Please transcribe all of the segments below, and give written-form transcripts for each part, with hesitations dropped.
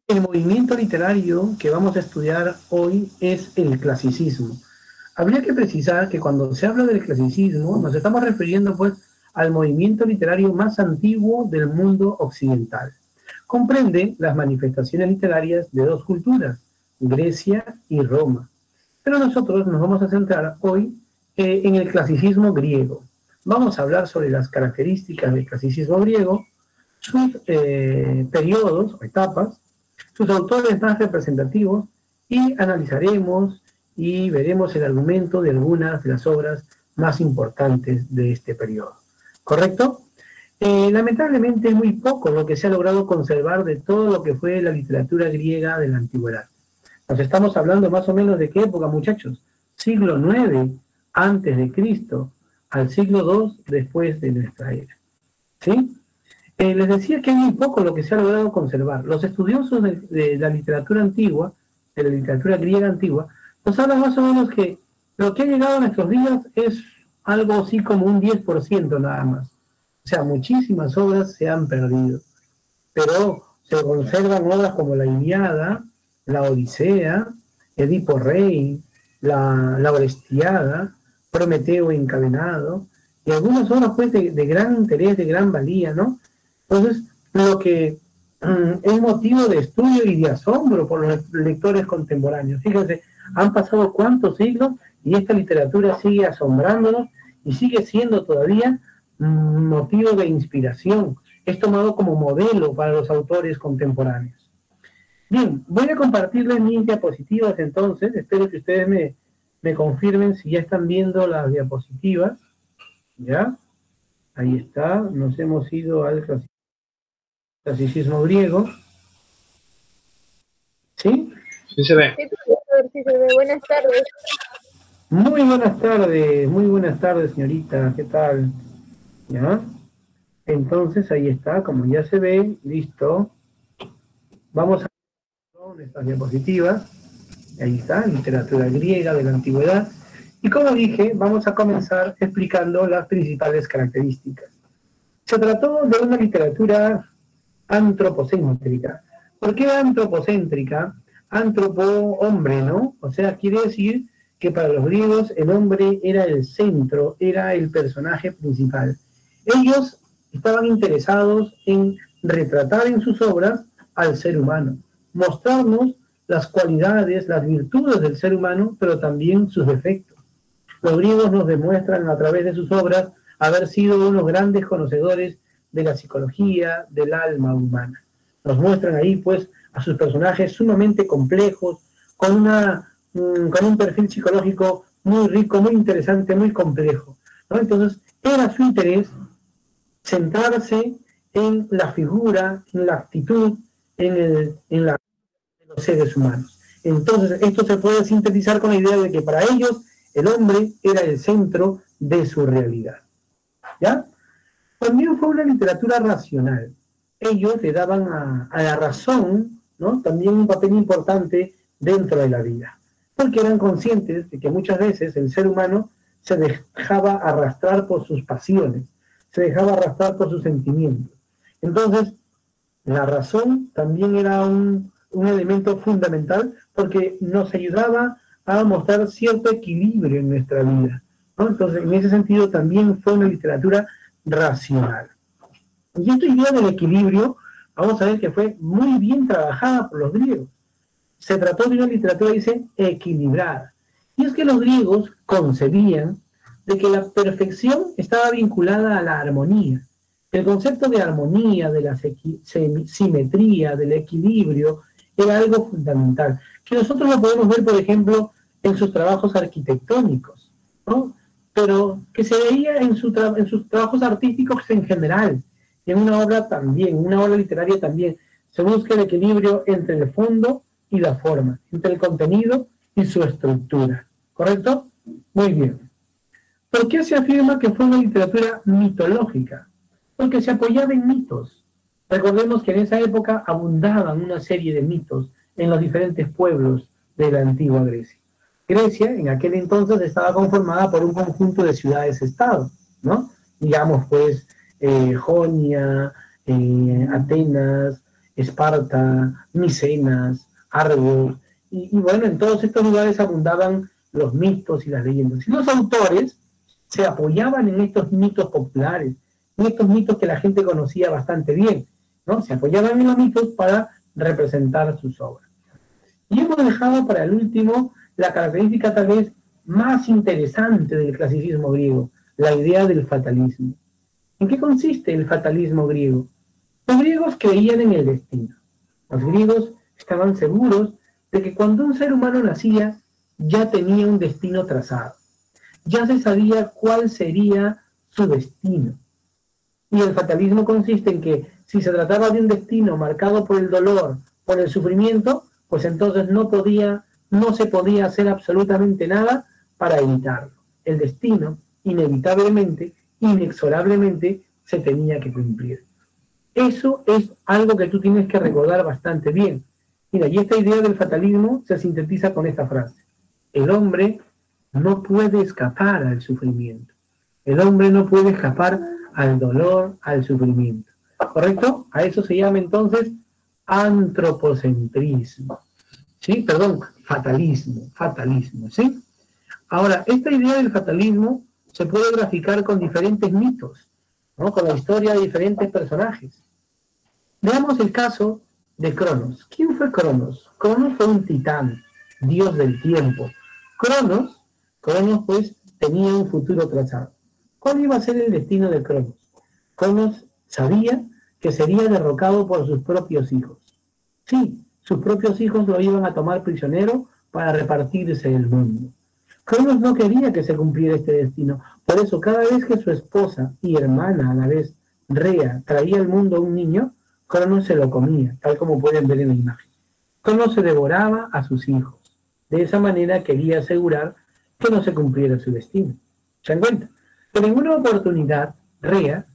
El movimiento literario que vamos a estudiar hoy es el clasicismo. Habría que precisar que cuando se habla del clasicismo nos estamos refiriendo pues al movimiento literario más antiguo del mundo occidental. Comprende las manifestaciones literarias de dos culturas, Grecia y Roma. Pero nosotros nos vamos a centrar hoy en el clasicismo griego. Vamos a hablar sobre las características del clasicismo griego, sus periodos o etapas, sus autores más representativos y analizaremos y veremos el argumento de algunas de las obras más importantes de este periodo. ¿Correcto? Lamentablemente es muy poco lo que se ha logrado conservar de todo lo que fue la literatura griega de la antigüedad. Nos estamos hablando más o menos de qué época, muchachos. Siglo IX antes de Cristo al siglo II después de nuestra era. ¿Sí? Les decía que hay muy poco lo que se ha logrado conservar. Los estudiosos de la literatura antigua, de la literatura griega antigua, nos hablan más o menos que lo que ha llegado a nuestros días es algo así como un 10% nada más. O sea, muchísimas obras se han perdido, pero se conservan obras como la Ilíada, la Odisea, Edipo Rey, la Orestiada, Prometeo encadenado, y algunas obras pues de gran interés, de gran valía, ¿no? Entonces, lo que es motivo de estudio y de asombro por los lectores contemporáneos. Fíjense, han pasado cuántos siglos y esta literatura sigue asombrándonos y sigue siendo todavía motivo de inspiración. Es tomado como modelo para los autores contemporáneos. Bien, voy a compartirles mis diapositivas entonces. Espero que ustedes me confirmen si ya están viendo las diapositivas. ¿Ya? Ahí está. Nos hemos ido al clasicismo griego. ¿Sí? Sí se ve. Sí, profesor, sí se ve. Buenas tardes. Muy buenas tardes, señorita. ¿Qué tal? ¿Ya? Entonces, ahí está, como ya se ve, listo. Vamos a ver estas diapositivas. Ahí está, literatura griega de la antigüedad. Y como dije, vamos a comenzar explicando las principales características. Se trató de una literatura antropocéntrica. ¿Por qué antropocéntrica? Antropo, hombre, ¿no? O sea, quiere decir que para los griegos el hombre era el centro, era el personaje principal. Ellos estaban interesados en retratar en sus obras al ser humano, mostrarnos las cualidades, las virtudes del ser humano, pero también sus defectos. Los griegos nos demuestran a través de sus obras haber sido unos grandes conocedores de la psicología del alma humana. Nos muestran ahí, pues, a sus personajes sumamente complejos, con un perfil psicológico muy rico, muy interesante, muy complejo, ¿no? Entonces, era su interés centrarse en la figura, en la actitud, en la de los seres humanos. Entonces, esto se puede sintetizar con la idea de que para ellos el hombre era el centro de su realidad. ¿Ya? También fue una literatura racional. Ellos le daban a la razón, ¿no? También un papel importante dentro de la vida, porque eran conscientes de que muchas veces el ser humano se dejaba arrastrar por sus pasiones, se dejaba arrastrar por sus sentimientos. Entonces, la razón también era un elemento fundamental porque nos ayudaba a mostrar cierto equilibrio en nuestra vida, ¿no? Entonces, en ese sentido también fue una literatura racional. Y esta idea del equilibrio, vamos a ver que fue muy bien trabajada por los griegos. Se trató de una literatura, dice, equilibrada. Y es que los griegos concebían de que la perfección estaba vinculada a la armonía. El concepto de armonía, de la simetría, del equilibrio, era algo fundamental, que nosotros lo podemos ver, por ejemplo, en sus trabajos arquitectónicos, ¿no? Pero que se veía en sus trabajos artísticos en general, y en una obra también, una obra literaria también. Se busca el equilibrio entre el fondo y la forma, entre el contenido y su estructura. ¿Correcto? Muy bien. ¿Por qué se afirma que fue una literatura mitológica? Porque se apoyaba en mitos. Recordemos que en esa época abundaban una serie de mitos en los diferentes pueblos de la antigua Grecia. Grecia en aquel entonces estaba conformada por un conjunto de ciudades-estado, ¿no? Digamos pues Jonia, Atenas, Esparta, Micenas, Argos, y bueno, en todos estos lugares abundaban los mitos y las leyendas. Y los autores se apoyaban en estos mitos populares, en estos mitos que la gente conocía bastante bien, ¿no? Se apoyaban en los mitos para representar sus obras. Y hemos dejado para el último la característica tal vez más interesante del clasicismo griego, la idea del fatalismo. ¿En qué consiste el fatalismo griego? Los griegos creían en el destino. Los griegos estaban seguros de que cuando un ser humano nacía, ya tenía un destino trazado. Ya se sabía cuál sería su destino. Y el fatalismo consiste en que si se trataba de un destino marcado por el dolor, por el sufrimiento, pues entonces no se podía hacer absolutamente nada para evitarlo. El destino, inevitablemente, inexorablemente, se tenía que cumplir. Eso es algo que tú tienes que recordar bastante bien. Mira, y esta idea del fatalismo se sintetiza con esta frase. El hombre no puede escapar al sufrimiento. El hombre no puede escapar al dolor, al sufrimiento. ¿Correcto? A eso se llama entonces antropocentrismo. ¿Sí? Perdón, fatalismo, ¿sí? Ahora, esta idea del fatalismo se puede graficar con diferentes mitos, ¿no? Con la historia de diferentes personajes. Veamos el caso de Cronos. ¿Quién fue Cronos? Cronos fue un titán, dios del tiempo. Cronos pues tenía un futuro trazado. ¿Cuál iba a ser el destino de Cronos? Cronos sabía que sería derrocado por sus propios hijos. Sí, sus propios hijos lo iban a tomar prisionero para repartirse el mundo. Cronos no quería que se cumpliera este destino. Por eso, cada vez que su esposa y hermana a la vez, Rea, traía al mundo a un niño, Cronos se lo comía, tal como pueden ver en la imagen. Cronos se devoraba a sus hijos. De esa manera quería asegurar que no se cumpliera su destino. ¿Se dan cuenta? Pero en una oportunidad, Rea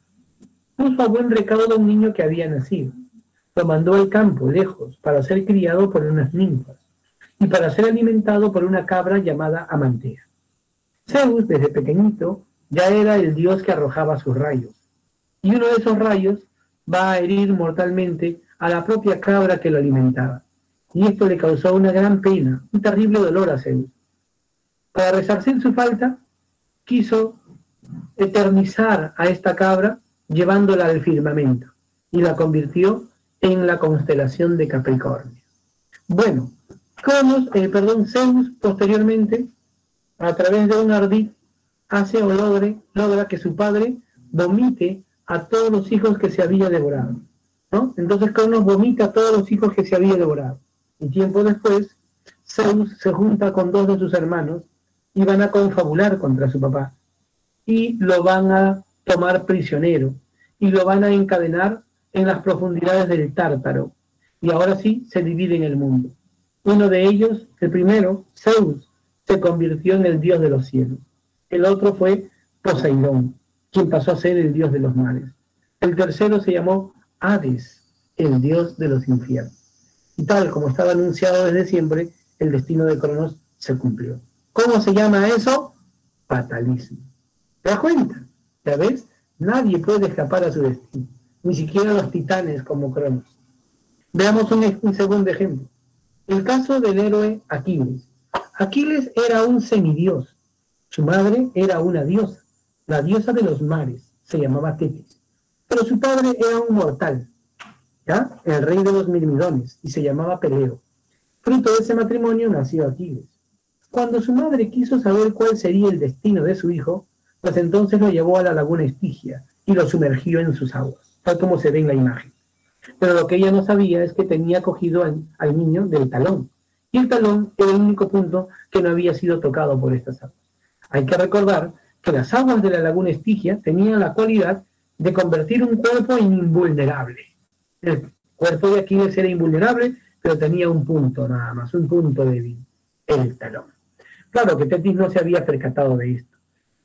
puso a buen recaudo a un niño que había nacido. Lo mandó al campo, lejos, para ser criado por unas ninfas y para ser alimentado por una cabra llamada Amantea. Zeus, desde pequeñito, ya era el dios que arrojaba sus rayos. Y uno de esos rayos va a herir mortalmente a la propia cabra que lo alimentaba. Y esto le causó una gran pena, un terrible dolor a Zeus. Para resarcir su falta, quiso eternizar a esta cabra llevándola al firmamento y la convirtió en la constelación de Capricornio. Bueno, Zeus posteriormente, a través de un ardid, hace o logra que su padre vomite a todos los hijos que se había devorado, ¿no? Entonces Cronos vomita a todos los hijos que se había devorado. Y tiempo después, Zeus se junta con dos de sus hermanos y van a confabular contra su papá. Y lo van a tomar prisionero y lo van a encadenar en las profundidades del Tártaro. Y ahora sí se divide en el mundo. Uno de ellos, el primero, Zeus, se convirtió en el dios de los cielos. El otro fue Poseidón, quien pasó a ser el dios de los mares. El tercero se llamó Hades, el dios de los infiernos. Y tal como estaba anunciado desde siempre, el destino de Cronos se cumplió. ¿Cómo se llama eso? Fatalismo. ¿Te das cuenta? ¿Ya ves? Nadie puede escapar a su destino, ni siquiera los titanes como Cronos. Veamos un segundo ejemplo. El caso del héroe Aquiles. Aquiles era un semidios. Su madre era una diosa, la diosa de los mares, se llamaba Tetis. Pero su padre era un mortal, ¿ya? El rey de los mirmidones, y se llamaba Peleo. Fruto de ese matrimonio nació Aquiles. Cuando su madre quiso saber cuál sería el destino de su hijo, pues entonces lo llevó a la laguna Estigia y lo sumergió en sus aguas, tal como se ve en la imagen. Pero lo que ella no sabía es que tenía cogido al niño del talón. Y el talón era el único punto que no había sido tocado por estas aguas. Hay que recordar que las aguas de la laguna Estigia tenían la cualidad de convertir un cuerpo en invulnerable. El cuerpo de Aquiles era invulnerable, pero tenía un punto nada más, un punto débil, el talón. Claro que Tetis no se había percatado de esto.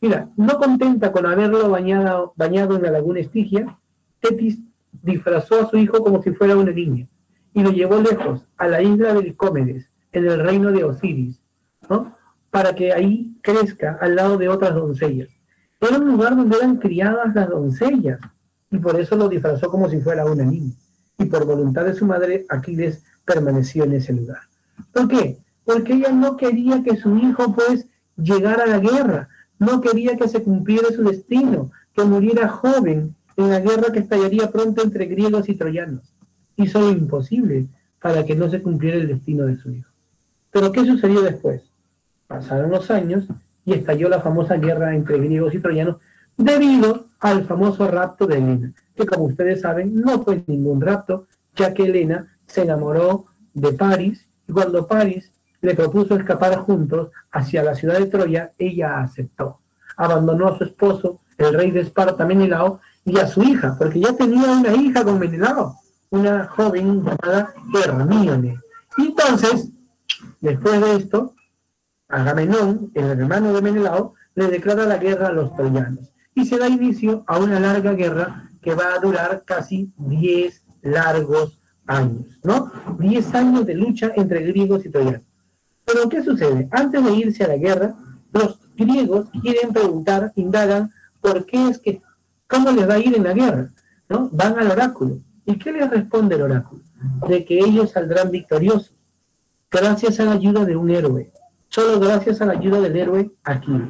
Mira, no contenta con haberlo bañado en la laguna Estigia, Tetis disfrazó a su hijo como si fuera una niña y lo llevó lejos, a la isla de Licómedes, en el reino de Osiris, ¿no? Para que ahí crezca al lado de otras doncellas. Era un lugar donde eran criadas las doncellas y por eso lo disfrazó como si fuera una niña. y por voluntad de su madre, Aquiles permaneció en ese lugar. ¿Por qué? Porque ella no quería que su hijo, pues, llegara a la guerra, no quería que se cumpliera su destino, que muriera joven en la guerra que estallaría pronto entre griegos y troyanos. Hizo lo imposible para que no se cumpliera el destino de su hijo. Pero ¿qué sucedió después? Pasaron los años y estalló la famosa guerra entre griegos y troyanos debido al famoso rapto de Helena, que como ustedes saben no fue ningún rapto, ya que Helena se enamoró de París y cuando París le propuso escapar juntos hacia la ciudad de Troya, ella aceptó. Abandonó a su esposo, el rey de Esparta, Menelao, y a su hija, porque ya tenía una hija con Menelao, una joven llamada Hermíone. Y entonces, después de esto, Agamenón, el hermano de Menelao, le declara la guerra a los troyanos y se da inicio a una larga guerra que va a durar casi 10 largos años, ¿no? 10 años de lucha entre griegos y troyanos. Pero ¿qué sucede? Antes de irse a la guerra, los griegos quieren preguntar, indagan, ¿por qué es que, cómo les va a ir en la guerra? ¿No? Van al oráculo. ¿Y qué les responde el oráculo? De que ellos saldrán victoriosos, gracias a la ayuda de un héroe. Solo gracias a la ayuda del héroe Aquiles.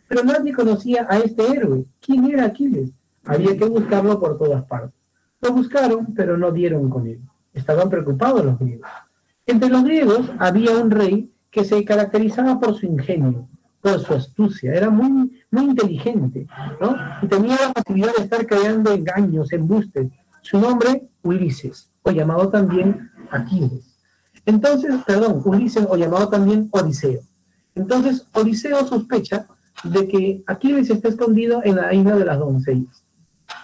Pero nadie conocía a este héroe. ¿Quién era Aquiles? Había que buscarlo por todas partes. Lo buscaron, pero no dieron con él. Estaban preocupados los griegos. Entre los griegos había un rey que se caracterizaba por su ingenio, por su astucia, era muy, muy inteligente, ¿no? Y tenía la facilidad de estar creando engaños, embustes. Su nombre, Ulises, o llamado también Aquiles. Entonces, Ulises, o llamado también Odiseo. Entonces, Odiseo sospecha de que Aquiles está escondido en la isla de las doncellas.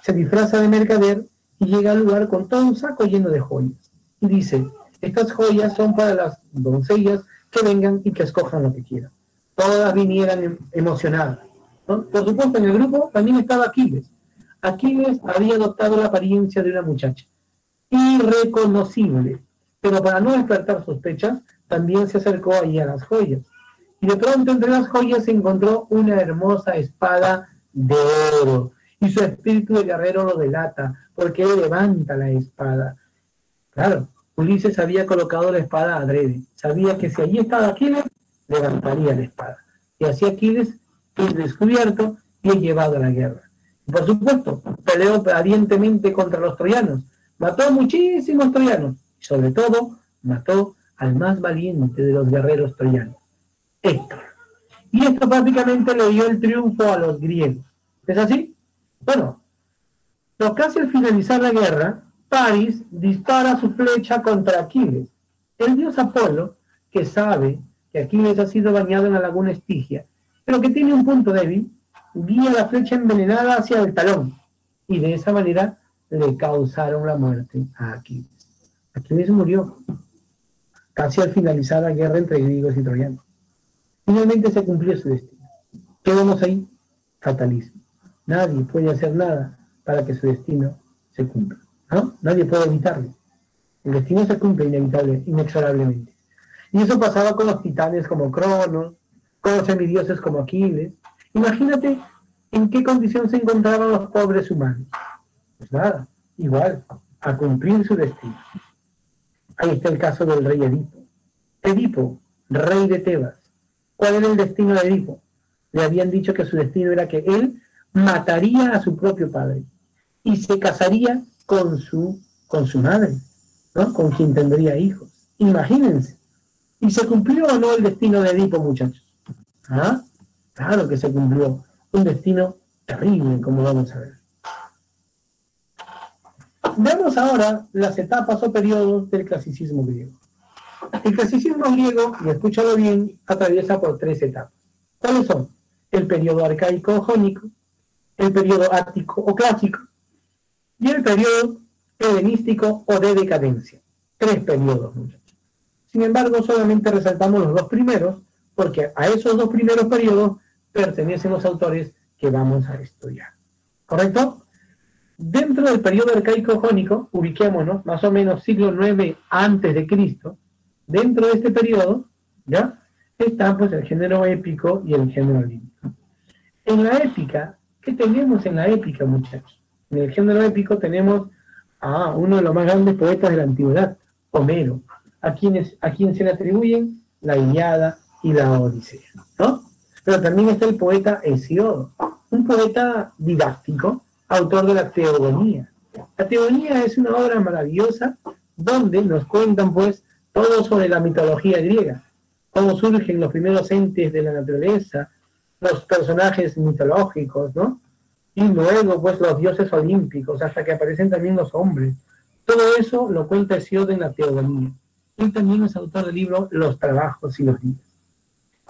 Se disfraza de mercader y llega al lugar con todo un saco lleno de joyas. Y dice, estas joyas son para las doncellas que vengan y que escojan lo que quieran. Todas vinieran emocionadas, ¿no? Por supuesto, en el grupo también estaba Aquiles. Aquiles había adoptado la apariencia de una muchacha, irreconocible, pero para no despertar sospechas, también se acercó allí a las joyas. Y de pronto entre las joyas se encontró una hermosa espada de oro. Y su espíritu de guerrero lo delata, porque él levanta la espada. Claro, Ulises había colocado la espada adrede. Sabía que si allí estaba Aquiles, levantaría la espada. Y así Aquiles es descubierto y es llevado a la guerra. Y por supuesto, peleó valientemente contra los troyanos. Mató a muchísimos troyanos. Y sobre todo, mató al más valiente de los guerreros troyanos, Héctor. Y esto prácticamente le dio el triunfo a los griegos. ¿Es así? Bueno, pero casi al finalizar la guerra, París dispara su flecha contra Aquiles. El dios Apolo, que sabe que Aquiles ha sido bañado en la laguna Estigia, pero que tiene un punto débil, guía la flecha envenenada hacia el talón, y de esa manera le causaron la muerte a Aquiles. Aquiles murió casi al finalizar la guerra entre griegos y troyanos. Finalmente se cumplió su destino. ¿Qué vemos ahí? Fatalismo. Nadie puede hacer nada para que su destino se cumpla, ¿no? Nadie puede evitarlo. El destino se cumple inexorablemente. Y eso pasaba con los titanes como Cronos, con los semidioses como Aquiles. Imagínate en qué condición se encontraban los pobres humanos. Pues nada, igual, a cumplir su destino. Ahí está el caso del rey Edipo. Edipo, rey de Tebas. ¿Cuál era el destino de Edipo? Le habían dicho que su destino era que él mataría a su propio padre y se casaría con su madre, ¿no? Con quien tendría hijos. Imagínense. ¿Y se cumplió o no el destino de Edipo, muchachos? ¿Ah? Claro que se cumplió. Un destino terrible, como vamos a ver. Veamos ahora las etapas o periodos del clasicismo griego. El clasicismo griego, y escúchalo bien, atraviesa por 3 etapas. ¿Cuáles son? El periodo arcaico o jónico, el periodo ático o clásico, y el periodo helenístico o de decadencia. 3 periodos, muchachos. Sin embargo, solamente resaltamos los 2 primeros, porque a esos 2 primeros periodos pertenecen los autores que vamos a estudiar. ¿Correcto? Dentro del periodo arcaico jónico, ubiquémonos, más o menos siglo IX a.C., dentro de este periodo, ¿ya? Está pues el género épico y el género lírico. En la épica, ¿qué tenemos en la épica, muchachos? En el género épico tenemos Uno de los más grandes poetas de la antigüedad, Homero, a quien se le atribuyen la Ilíada y la Odisea, ¿no? Pero también está el poeta Hesíodo, un poeta didáctico, autor de la Teogonía. La Teogonía es una obra maravillosa donde nos cuentan, pues, todo sobre la mitología griega, cómo surgen los primeros entes de la naturaleza, los personajes mitológicos, ¿no? Y luego, pues, los dioses olímpicos, hasta que aparecen también los hombres. Todo eso lo cuenta Hesíodo en la Teogonía. Él también es autor del libro Los Trabajos y los Días.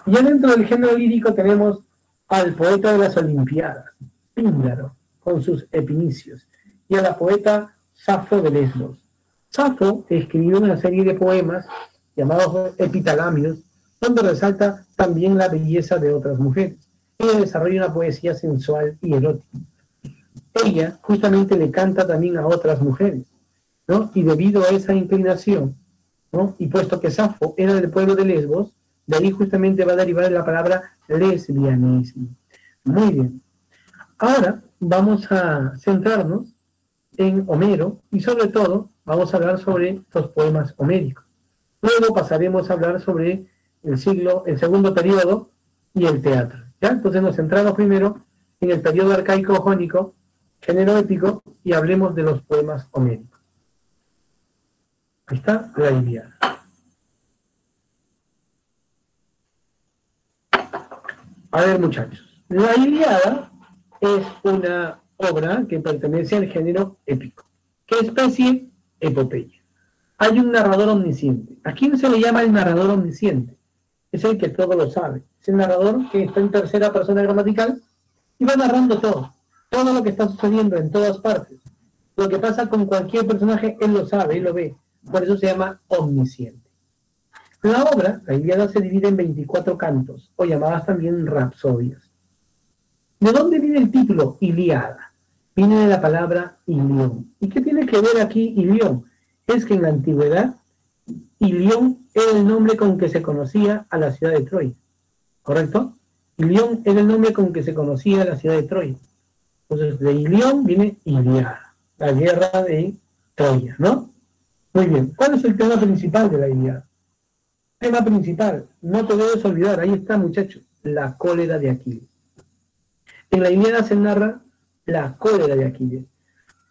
Y ya dentro del género lírico tenemos al poeta de las Olimpiadas, Píndaro, con sus epinicios, y a la poeta Safo de Lesbos. Safo escribió una serie de poemas llamados epitalamios, donde resalta también la belleza de otras mujeres. Ella desarrolla una poesía sensual y erótica. Ella justamente le canta también a otras mujeres, ¿no? Y debido a esa inclinación, ¿no? Y puesto que Safo era del pueblo de Lesbos, de ahí justamente va a derivar la palabra lesbianismo. Muy bien. Ahora vamos a centrarnos en Homero y sobre todo vamos a hablar sobre los poemas homéricos. Luego pasaremos a hablar sobre el segundo periodo y el teatro. ¿Ya? Entonces nos centramos primero en el periodo arcaico jónico, género épico, y hablemos de los poemas homéricos. Ahí está la Ilíada. A ver, muchachos, la Ilíada es una obra que pertenece al género épico. ¿Qué especie? Epopeya. Hay un narrador omnisciente. ¿A quién se le llama el narrador omnisciente? Es el que todo lo sabe. Es el narrador que está en tercera persona gramatical y va narrando todo lo que está sucediendo en todas partes. Lo que pasa con cualquier personaje, él lo sabe, él lo ve. Por eso se llama omnisciente. La obra, la Ilíada, se divide en 24 cantos, o llamadas también rapsodias. ¿De dónde viene el título Ilíada? Viene de la palabra Ilión. ¿Y qué tiene que ver aquí Ilión? Es que en la antigüedad, Ilión era el nombre con que se conocía a la ciudad de Troya. ¿Correcto? Ilión era el nombre con que se conocía a la ciudad de Troya. Entonces, de Ilión viene Ilíada, la guerra de Troya, ¿no? Muy bien. ¿Cuál es el tema principal de la Ilíada? Tema principal, no te debes olvidar, ahí está, muchachos, la cólera de Aquiles. En la Ilíada se narra la cólera de Aquiles.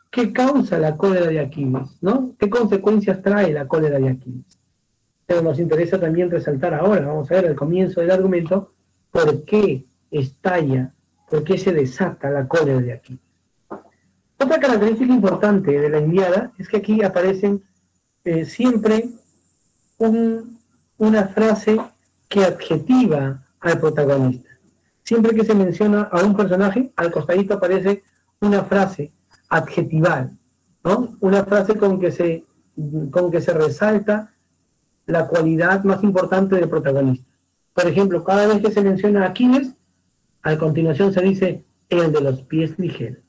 ¿Qué causa la cólera de Aquiles? ¿No? ¿Qué consecuencias trae la cólera de Aquiles? Pero nos interesa también resaltar ahora, vamos a ver al comienzo del argumento, por qué estalla, por qué se desata la cólera de Aquiles. Otra característica importante de la Ilíada es que aquí aparecen siempre una frase que adjetiva al protagonista. Siempre que se menciona a un personaje, al costadito aparece una frase adjetival, ¿no? Una frase con que se resalta la cualidad más importante del protagonista. Por ejemplo, cada vez que se menciona a Aquiles, a continuación se dice el de los pies ligeros.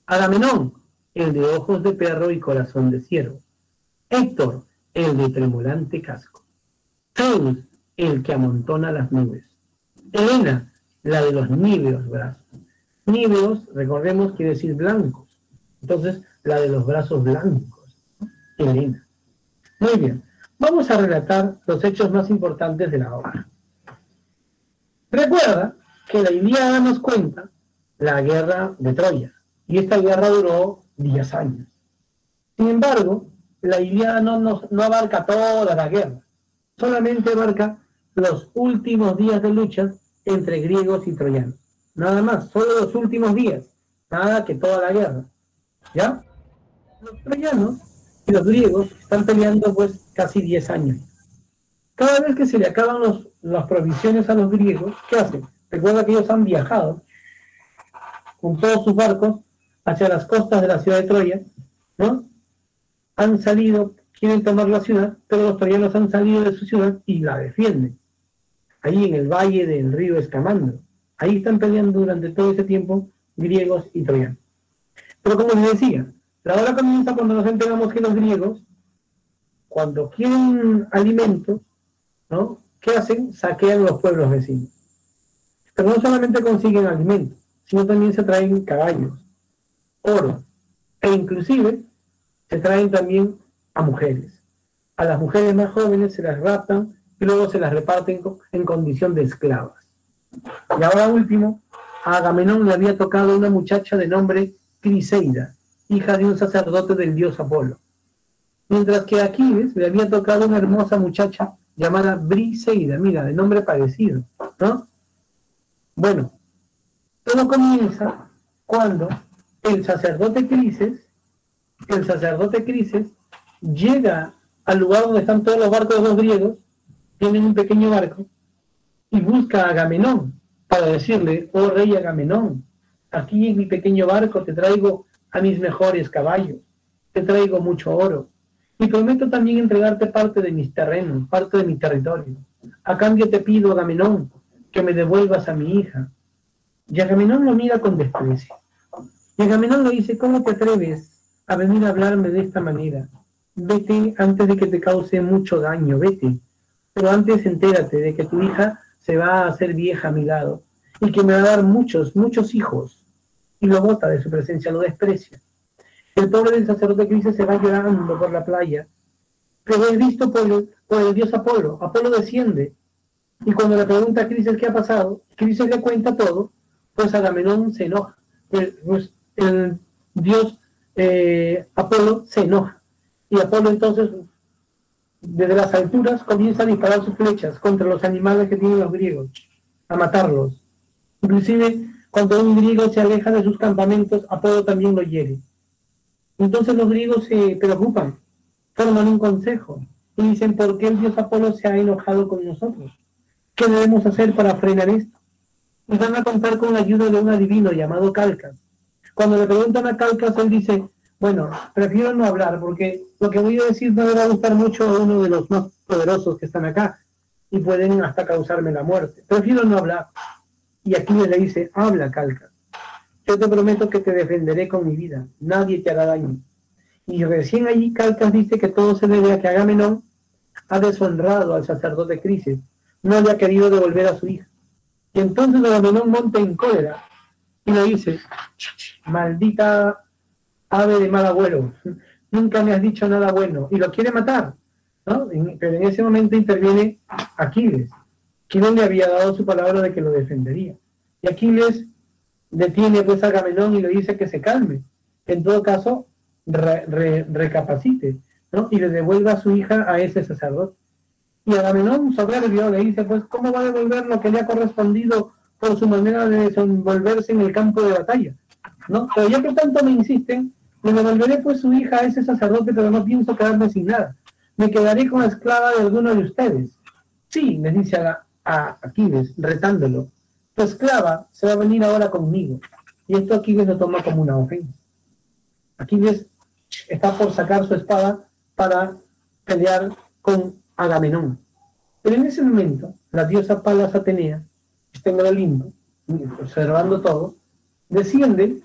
Agamenón, el de ojos de perro y corazón de ciervo. Héctor, el de tremolante casco. Zeus, el que amontona las nubes. Helena, la de los níveos brazos. Níveos, recordemos, quiere decir blancos. Entonces, la de los brazos blancos. Helena. Muy bien. Vamos a relatar los hechos más importantes de la obra. Recuerda que la Ilíada nos cuenta la guerra de Troya. Y esta guerra duró 10 años. Sin embargo, la Ilíada no abarca toda la guerra. Solamente abarca los últimos días de lucha entre griegos y troyanos. Nada más, solo los últimos días. Nada que toda la guerra. ¿Ya? Los troyanos y los griegos están peleando pues casi 10 años. Cada vez que se le acaban las provisiones a los griegos, ¿qué hacen? Recuerda que ellos han viajado con todos sus barcos hacia las costas de la ciudad de Troya, ¿no? Han salido, quieren tomar la ciudad, pero los troyanos han salido de su ciudad y la defienden. Ahí en el valle del río Escamandro. Ahí están peleando durante todo ese tiempo griegos y troyanos. Pero como les decía, la hora comienza cuando nos enteramos que los griegos, cuando quieren alimentos, ¿no? ¿Qué hacen? Saquean los pueblos vecinos. Pero no solamente consiguen alimentos, sino también se traen caballos, oro, e inclusive se traen también a mujeres. A las mujeres más jóvenes se las raptan y luego se las reparten en condición de esclavas. Y ahora último, a Agamenón le había tocado una muchacha de nombre Criseida, hija de un sacerdote del dios Apolo. Mientras que a Aquiles le había tocado una hermosa muchacha llamada Briseida, mira, de nombre parecido, ¿no? Bueno, todo comienza cuando el sacerdote Crises llega al lugar donde están todos los barcos de los griegos, tienen un pequeño barco, y busca a Agamenón para decirle: oh rey Agamenón, aquí en mi pequeño barco te traigo a mis mejores caballos, te traigo mucho oro, y prometo también entregarte parte de mis terrenos, parte de mi territorio. A cambio te pido, Agamenón, que me devuelvas a mi hija. Y Agamenón lo mira con desprecio. Y Agamenón le dice: ¿cómo te atreves a venir a hablarme de esta manera? Vete antes de que te cause mucho daño, vete. Pero antes entérate de que tu hija se va a hacer vieja a mi lado y que me va a dar muchos, muchos hijos. Y lo bota de su presencia, lo desprecia. El pobre del sacerdote Crises se va llorando por la playa, pero es visto por el dios Apolo. Apolo desciende, y cuando le pregunta a Crises qué ha pasado, Crises le cuenta todo, pues Agamenón se enoja. Pues el dios Apolo se enoja, y Apolo entonces desde las alturas comienza a disparar sus flechas contra los animales que tienen los griegos, a matarlos. Inclusive cuando un griego se aleja de sus campamentos, Apolo también lo hiere. Entonces los griegos se preocupan, forman un consejo y dicen: ¿por qué el dios Apolo se ha enojado con nosotros? ¿Qué debemos hacer para frenar esto? Y van a contar con la ayuda de un adivino llamado Calcas. Cuando le preguntan a Calcas, él dice: bueno, prefiero no hablar porque lo que voy a decir no le va a gustar mucho a uno de los más poderosos que están acá y pueden hasta causarme la muerte. Prefiero no hablar. Y aquí le dice: habla, Calcas. Yo te prometo que te defenderé con mi vida. Nadie te hará daño. Y recién allí Calcas dice que todo se debe a que Agamenón ha deshonrado al sacerdote Crises, no le ha querido devolver a su hija. Y entonces Agamenón monta en cólera y le dice: maldita ave de mal agüero, nunca me has dicho nada bueno, y lo quiere matar, ¿no? Pero en ese momento interviene Aquiles, quien le había dado su palabra de que lo defendería. Y Aquiles detiene pues a Agamenón y le dice que se calme, que en todo caso recapacite, ¿no? Y le devuelva a su hija a ese sacerdote. Y Agamenón, soberbio, le dice: pues ¿cómo va a devolver lo que le ha correspondido por su manera de desenvolverse en el campo de batalla? ¿No? Pero ya que tanto me insisten, le devolveré pues su hija a ese sacerdote, pero no pienso quedarme sin nada. Me quedaré con la esclava de alguno de ustedes. Sí, les dice a Aquiles, retándolo: tu esclava se va a venir ahora conmigo. Y esto Aquiles lo toma como una ofensa. Aquiles está por sacar su espada para pelear con Agamenón. Pero en ese momento, la diosa Palas Atenea, que está en el Olimpo, observando todo, desciende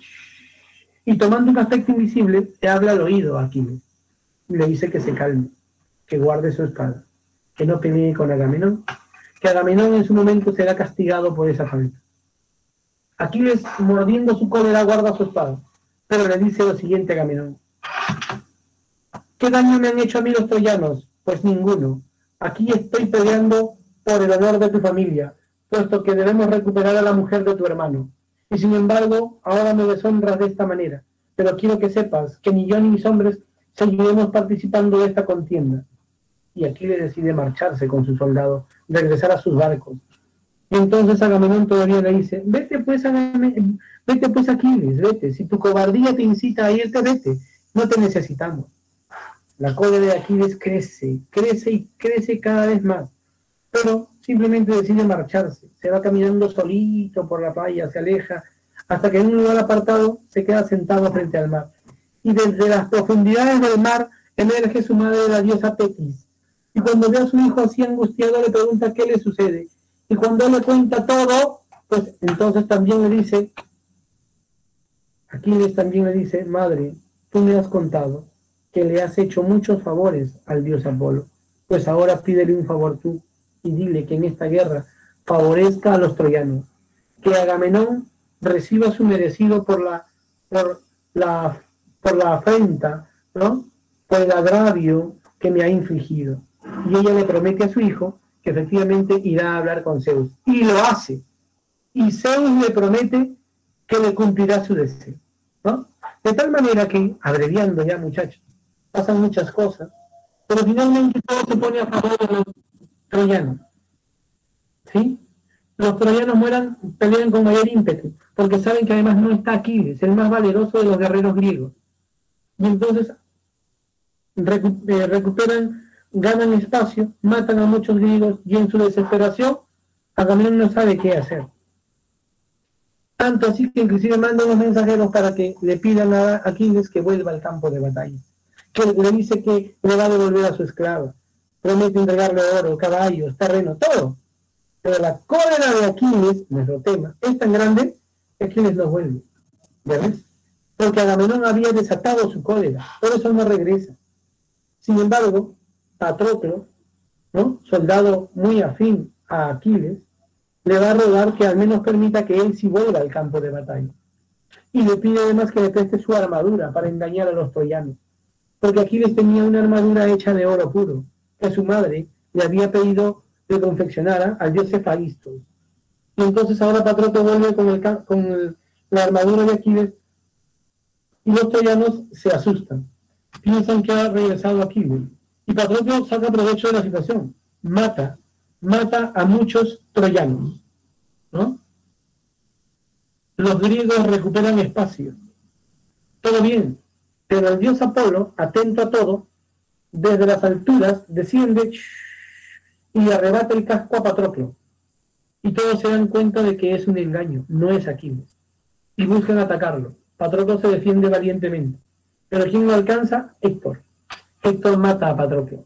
y tomando un aspecto invisible, le habla al oído a Aquiles. Y le dice que se calme, que guarde su espada, que no pelee con Agamenón, que Agamenón en su momento será castigado por esa falta. Aquiles, mordiendo su cólera, guarda su espada, pero le dice lo siguiente a Agamenón: ¿qué daño me han hecho a mí los troyanos? Pues ninguno. Aquí estoy peleando por el honor de tu familia, puesto que debemos recuperar a la mujer de tu hermano. Y sin embargo, ahora me deshonras de esta manera. Pero quiero que sepas que ni yo ni mis hombres seguiremos participando de esta contienda. Y Aquiles decide marcharse con sus soldados, regresar a sus barcos. Y entonces Agamenón todavía le dice: vete pues Aquiles, vete. Si tu cobardía te incita a irte, vete. No te necesitamos. La cólera de Aquiles crece y crece cada vez más, pero simplemente decide marcharse. Se va caminando solito por la playa, se aleja, hasta que en un lugar apartado se queda sentado frente al mar. Y desde las profundidades del mar emerge su madre, la diosa Tetis. Y cuando ve a su hijo así angustiado, le pregunta qué le sucede. Y cuando él le cuenta todo, pues entonces también le dice, Aquiles también le dice: madre, tú me has contado que le has hecho muchos favores al dios Apolo, pues ahora pídele un favor tú y dile que en esta guerra favorezca a los troyanos, que Agamenón reciba su merecido por la afrenta ¿no? Por el agravio que me ha infligido. Y ella le promete a su hijo que efectivamente irá a hablar con Zeus. Y lo hace. Y Zeus le promete que le cumplirá su deseo, ¿no? De tal manera que, abreviando ya, muchachos, pasan muchas cosas, pero finalmente todo se pone a favor de los troyanos, ¿sí? Los troyanos pelean con mayor ímpetu, porque saben que además no está Aquiles, el más valeroso de los guerreros griegos. Y entonces recuperan, ganan espacio, matan a muchos griegos y en su desesperación Agamenón no sabe qué hacer. Tanto así que inclusive manda unos mensajeros para que le pidan a Aquiles que vuelva al campo de batalla. Que le dice que le va a devolver a su esclava. Promete entregarle oro, caballos, terreno, todo. Pero la cólera de Aquiles, nuestro tema, es tan grande que Aquiles no vuelve. ¿Ya ves? Porque Agamenón había desatado su cólera. Por eso no regresa. Sin embargo, Patroclo, ¿no? Soldado muy afín a Aquiles, le va a rogar que al menos permita que él sí vuelva al campo de batalla. Y le pide además que le preste su armadura para engañar a los troyanos. Porque Aquiles tenía una armadura hecha de oro puro, que su madre le había pedido que confeccionara al dios Hefaisto. Y entonces ahora Patroclo vuelve con la armadura de Aquiles y los troyanos se asustan. Piensan que ha regresado Aquiles. Y Patroclo saca provecho de la situación. Mata a muchos troyanos, ¿no? Los griegos recuperan espacio. Todo bien, pero el dios Apolo, atento a todo, desde las alturas desciende y arrebata el casco a Patroclo. Y todos se dan cuenta de que es un engaño, no es Aquiles. Y buscan atacarlo. Patroclo se defiende valientemente. Pero ¿quién lo alcanza? Héctor. Héctor mata a Patroclo.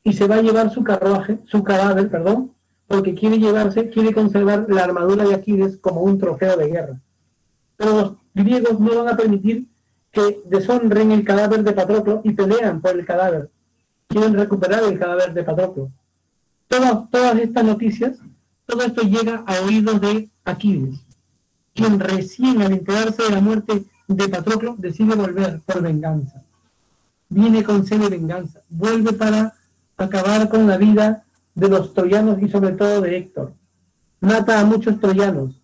Y se va a llevar su cadáver, porque quiere conservar la armadura de Aquiles como un trofeo de guerra. Pero los griegos no van a permitir que deshonren el cadáver de Patroclo y pelean por el cadáver. Quieren recuperar el cadáver de Patroclo. Todas estas noticias, todo esto llega a oídos de Aquiles, quien recién al enterarse de la muerte de Patroclo decide volver por venganza. Viene con sed de venganza, vuelve para acabar con la vida de los troyanos y sobre todo de Héctor. Mata a muchos troyanos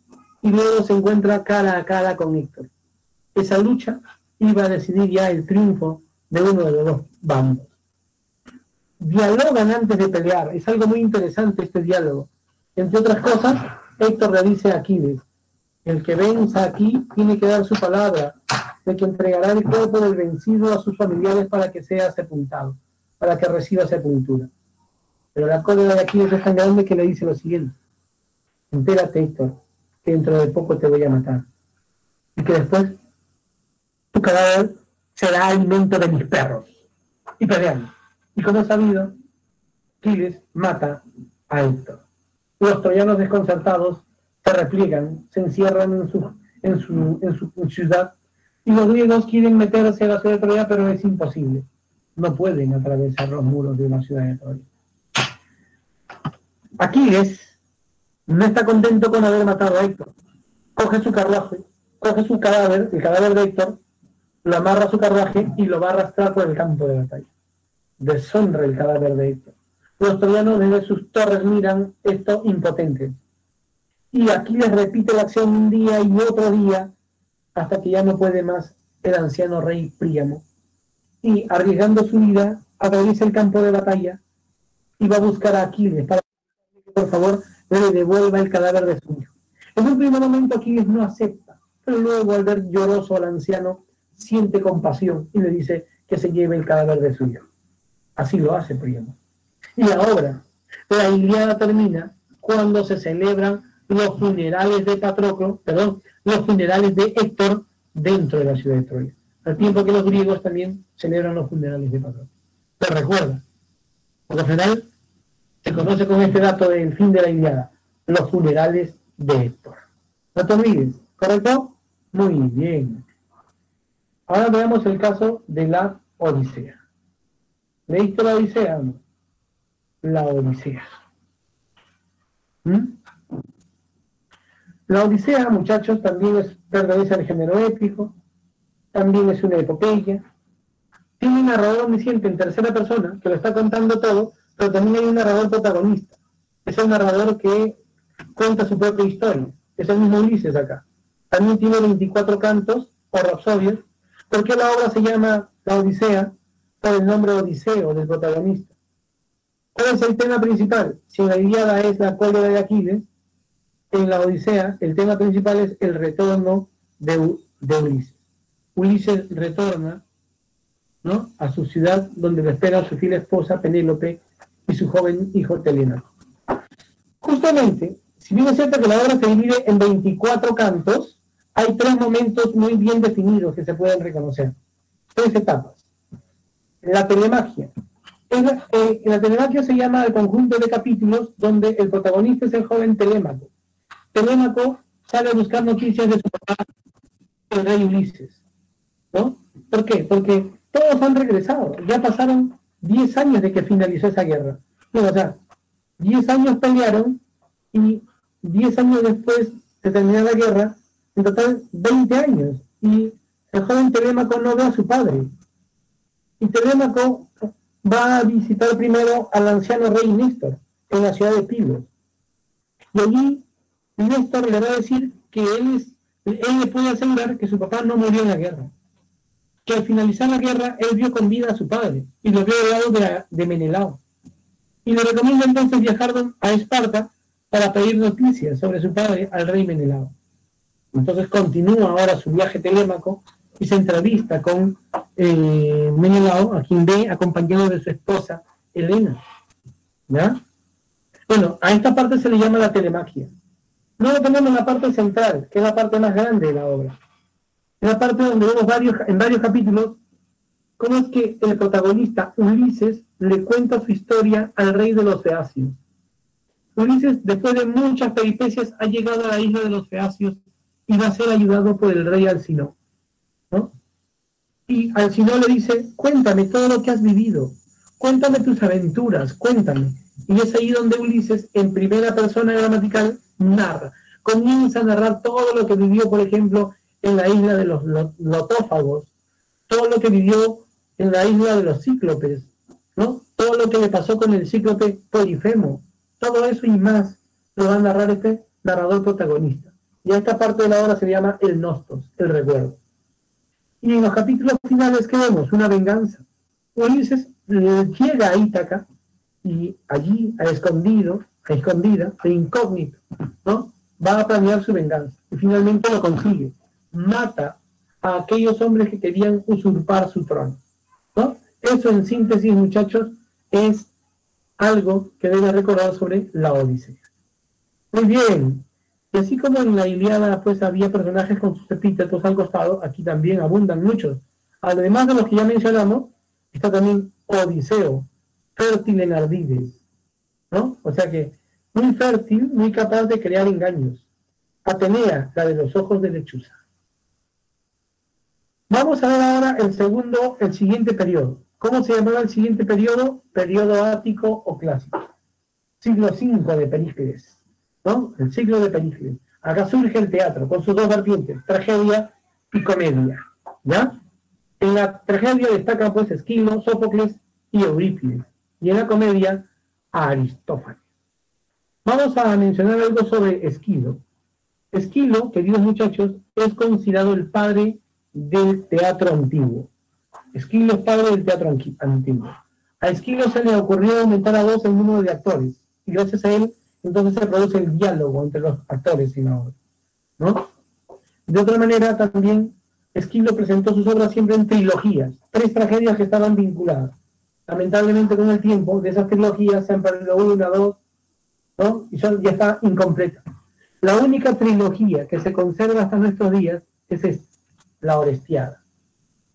y luego se encuentra cara a cara con Héctor. Esa lucha iba a decidir ya el triunfo de uno de los dos bandos. Dialogan antes de pelear, es algo muy interesante este diálogo. Entre otras cosas, Héctor le dice a Aquiles: el que venza aquí tiene que dar su palabra de que entregará el cuerpo del vencido a sus familiares para que sea sepultado, para que reciba sepultura. Pero la cólera de Aquiles es tan grande que le dice lo siguiente: entérate, Héctor, que dentro de poco te voy a matar, y que después tu cadáver será alimento de mis perros. Y pelean. Y como es sabido, Aquiles mata a Héctor. Los troyanos desconcertados se repliegan, se encierran en su ciudad, y los griegos quieren meterse a la ciudad de Troya, pero es imposible. No pueden atravesar los muros de una ciudad de Troya. Aquiles no está contento con haber matado a Héctor. Coge su carruaje, coge su cadáver, el cadáver de Héctor, lo amarra a su carruaje y lo va a arrastrar por el campo de batalla. Deshonra el cadáver de Héctor. Los troyanos desde sus torres miran esto impotentes. Y Aquiles repite la acción un día y otro día, hasta que ya no puede más el anciano rey Príamo. Y arriesgando su vida, atraviesa el campo de batalla y va a buscar a Aquiles para que por favor le devuelva el cadáver de su hijo. En un primer momento Aquiles no acepta, pero luego al ver lloroso al anciano, siente compasión y le dice que se lleve el cadáver de su hijo. Así lo hace Príamo. Y la obra, la Ilíada, termina cuando se celebran los funerales de los funerales de Héctor dentro de la ciudad de Troya, al tiempo que los griegos también celebran los funerales de Patroclo. Te recuerda, porque al final se conoce con este dato del fin de la Ilíada, los funerales de Héctor. No te olvides, ¿correcto? Muy bien. Ahora veamos el caso de la Odisea. ¿Leíste la Odisea? No. La Odisea. La Odisea, muchachos, también pertenece al género épico, también es una epopeya, Tiene un narrador omnisciente en tercera persona que lo está contando todo, pero también hay un narrador protagonista. Es el narrador que cuenta su propia historia. Es el mismo Ulises acá. También tiene 24 cantos o rapsodias. ¿Por qué la obra se llama La Odisea? Por el nombre Odiseo del protagonista. ¿Cuál es el tema principal? Si en la Ilíada es la cólera de Aquiles, en la Odisea el tema principal es el retorno de Ulises. Ulises retorna, ¿no?, a su ciudad donde le espera su fiel esposa Penélope y su joven hijo Telémaco. Justamente, si bien es cierto que la obra se divide en 24 cantos, hay 3 momentos muy bien definidos que se pueden reconocer. 3 etapas. La telemaquia. La telemaquia se llama el conjunto de capítulos donde el protagonista es el joven Telémaco. Telémaco sale a buscar noticias de su papá, el rey Ulises, ¿no? ¿Por qué? Porque todos han regresado. Ya pasaron 10 años de que finalizó esa guerra. Bueno, o sea, 10 años pelearon y 10 años después de terminar la guerra, en total 20 años. Y el joven Telémaco no ve a su padre. Y Telémaco va a visitar primero al anciano rey Néstor en la ciudad de Pilos. Y allí Néstor le va a decir que él le puede asegurar que su papá no murió en la guerra. Que al finalizar la guerra, él vio con vida a su padre y lo vio al lado de Menelao. Y le recomienda entonces viajar a Esparta para pedir noticias sobre su padre al rey Menelao. Entonces continúa ahora su viaje Telémaco y se entrevista con Menelao, a quien ve acompañado de su esposa Helena. ¿Ya? Bueno, a esta parte se le llama la telemaquia. Luego tenemos la parte central, que es la parte más grande de la obra. Es la parte donde vemos en varios capítulos cómo es que el protagonista Ulises le cuenta su historia al rey de los Feacios. Ulises, después de muchas peripecias, ha llegado a la isla de los Feacios y va a ser ayudado por el rey Alcinoo, ¿no? Y Alcinoo le dice: cuéntame todo lo que has vivido, cuéntame tus aventuras, cuéntame. Y es ahí donde Ulises, en primera persona gramatical, narra, comienza a narrar todo lo que vivió, por ejemplo, en la isla de los lotófagos, todo lo que vivió en la isla de los cíclopes, ¿no? Todo lo que le pasó con el cíclope Polifemo, todo eso y más lo va a narrar este narrador protagonista. Y a esta parte de la obra se llama el nostos, el recuerdo. Y en los capítulos finales, ¿qué vemos? Una venganza. Ulises llega a Ítaca y allí, a escondida, de incógnito, ¿no?, va a planear su venganza. Y finalmente lo consigue. Mata a aquellos hombres que querían usurpar su trono, ¿no? Eso, en síntesis, muchachos, es algo que debe recordar sobre la Odisea. Muy bien. Y así como en la Ilíada pues había personajes con sus epítetos al costado, aquí también abundan muchos. Además de los que ya mencionamos, está también Odiseo, fértil en ardides, ¿no? O sea que muy fértil, muy capaz de crear engaños. Atenea, la de los ojos de lechuza. Vamos a ver ahora el siguiente periodo. ¿Cómo se llamaba el siguiente periodo? Periodo ático o clásico. Siglo V de Perícles, ¿no? El siglo de Perícles. Acá surge el teatro, con sus dos vertientes, tragedia y comedia, ¿ya? En la tragedia destacan pues Esquilo, Sófocles y Eurípides. Y en la comedia, a Aristófanes. Vamos a mencionar algo sobre Esquilo. Esquilo, queridos muchachos, es considerado el padre del teatro antiguo. Esquilo es padre del teatro antiguo. A Esquilo se le ocurrió aumentar a 2 el número de actores, y gracias a él, entonces se produce el diálogo entre los actores en la obra, ¿no? De otra manera, también, Esquilo presentó sus obras siempre en trilogías, 3 tragedias que estaban vinculadas. Lamentablemente, con el tiempo, de esas trilogías se han perdido 1, 2, ¿no? Y ya está incompleta. La única trilogía que se conserva hasta nuestros días es esta, la Orestiada.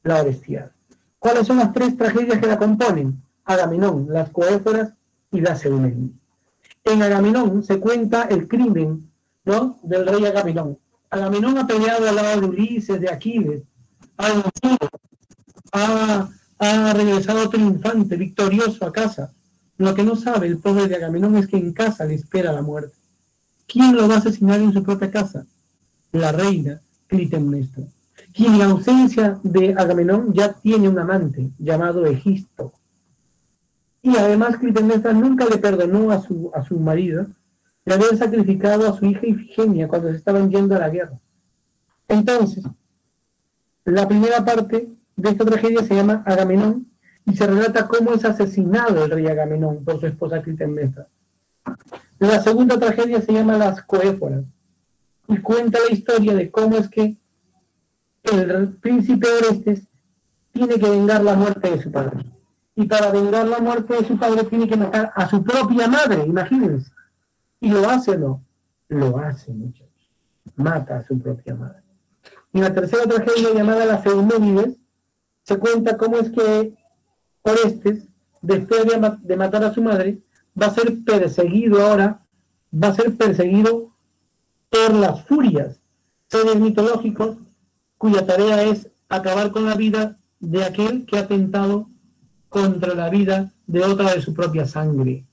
La Orestiada. ¿Cuáles son las 3 tragedias que la componen? Agamenón, las Coéforas y las Eumenid. En Agamenón se cuenta el crimen, ¿no?, del rey Agamenón. Agamenón ha peleado al lado de Ulises, de Aquiles, ha regresado triunfante, victorioso a casa. Lo que no sabe el pobre de Agamenón es que en casa le espera la muerte. ¿Quién lo va a asesinar en su propia casa? La reina Clitemnestra. quien en ausencia de Agamenón ya tiene un amante llamado Egisto. Y además Clitemnestra nunca le perdonó a su marido de haber sacrificado a su hija Ifigenia cuando se estaban yendo a la guerra. Entonces, la primera parte de esta tragedia se llama Agamenón y se relata cómo es asesinado el rey Agamenón por su esposa Clitemnestra. La segunda tragedia se llama Las Coéforas y cuenta la historia de cómo es que el príncipe Orestes tiene que vengar la muerte de su padre. Y para vengar la muerte de su padre tiene que matar a su propia madre, imagínense. ¿Y lo hace o no? Lo hace, muchachos. Mata a su propia madre. Y en la tercera tragedia, llamada Las Eumérides, se cuenta cómo es que Orestes, después de matar a su madre, va a ser perseguido ahora, va a ser perseguido por las furias, seres mitológicos, cuya tarea es acabar con la vida de aquel que ha atentado contra la vida de otra de su propia sangre.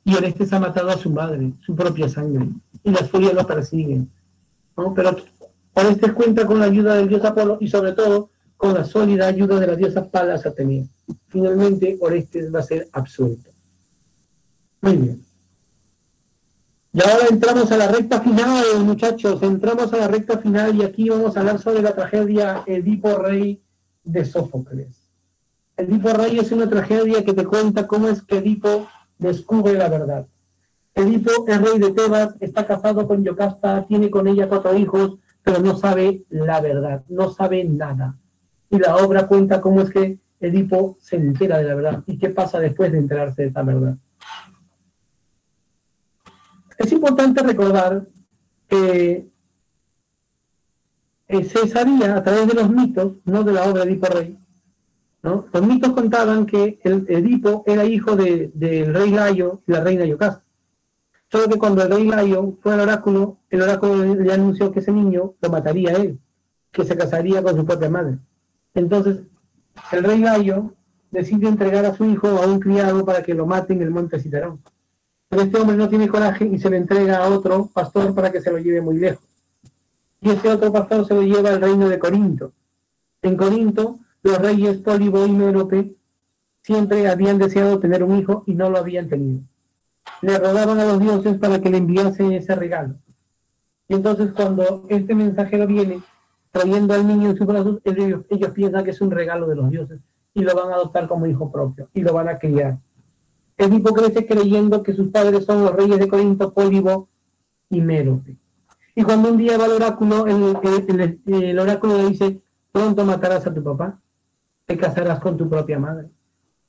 Y Orestes ha matado a su madre, su propia sangre, y las furias lo persiguen, ¿no? Pero Orestes cuenta con la ayuda del dios Apolo y sobre todo con la sólida ayuda de la diosa Palas Atenea. Finalmente Orestes va a ser absuelto. Muy bien. Y ahora entramos a la recta final, muchachos, entramos a la recta final y aquí vamos a hablar sobre la tragedia Edipo Rey de Sófocles. Edipo Rey es una tragedia que te cuenta cómo es que Edipo descubre la verdad. Edipo es rey de Tebas, está casado con Yocasta, tiene con ella 4 hijos, pero no sabe la verdad, no sabe nada. Y la obra cuenta cómo es que Edipo se entera de la verdad y qué pasa después de enterarse de esta verdad. Es importante recordar que se sabía a través de los mitos, no de la obra de Edipo Rey, ¿no? Los mitos contaban que el Edipo era hijo del rey Layo y la reina Yocasta. Solo que cuando el rey Layo fue al oráculo, el oráculo le anunció que ese niño lo mataría a él, que se casaría con su propia madre. Entonces, el rey Layo decide entregar a su hijo a un criado para que lo mate en el monte Citerón. Pero este hombre no tiene coraje y se le entrega a otro pastor para que se lo lleve muy lejos. Y este otro pastor se lo lleva al reino de Corinto. En Corinto, los reyes Pólibo y Mérope siempre habían deseado tener un hijo y no lo habían tenido. Le rogaban a los dioses para que le enviasen ese regalo. Y entonces cuando este mensajero viene trayendo al niño en sus brazos, ellos piensan que es un regalo de los dioses y lo van a adoptar como hijo propio y lo van a criar. Edipo crece creyendo que sus padres son los reyes de Corinto, Pólibo y Mérope. Y cuando un día va al oráculo, el oráculo le dice, pronto matarás a tu papá, te casarás con tu propia madre.